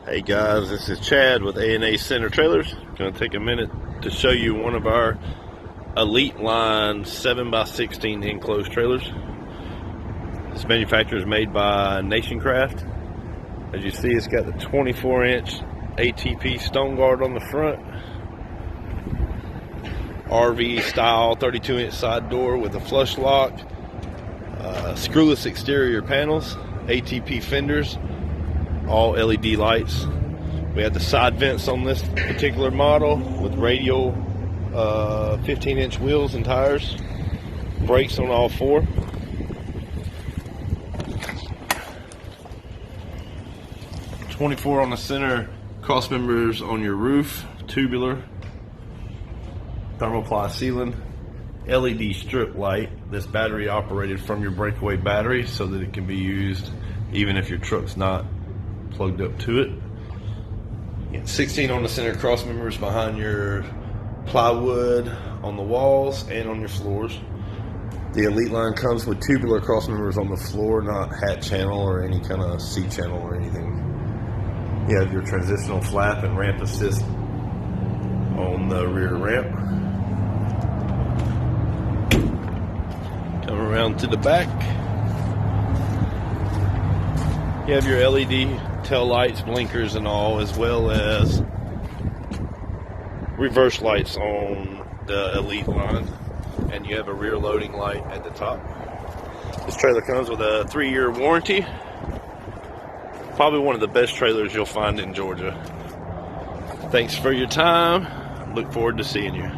Hey guys, this is Chad with A&A Center Trailers. Going to take a minute to show you one of our Elite line 7x16 enclosed trailers. This manufacturer is made by Nationcraft. As you see, it's got the 24-inch ATP stone guard on the front, RV style 32-inch side door with a flush lock, screwless exterior panels, ATP fenders, all LED lights. We have the side vents on this particular model with radial 15-inch wheels and tires, brakes on all four. .24 on the center, cross members on your roof, tubular, thermoply ceiling, LED strip light that's battery operated from your breakaway battery so that it can be used even if your truck's not plugged up to it. You got 16 on the center cross members behind your plywood on the walls and on your floors. The Elite line comes with tubular cross members on the floor, not hat channel or any kind of C channel or anything. You have your transitional flap and ramp assist on the rear ramp. Come around to the back. You have your LED tail lights, blinkers and all, as well as reverse lights on the Elite line. And you have a rear loading light at the top. This trailer comes with a 3-year warranty. Probably one of the best trailers you'll find in Georgia. Thanks for your time. Look forward to seeing you.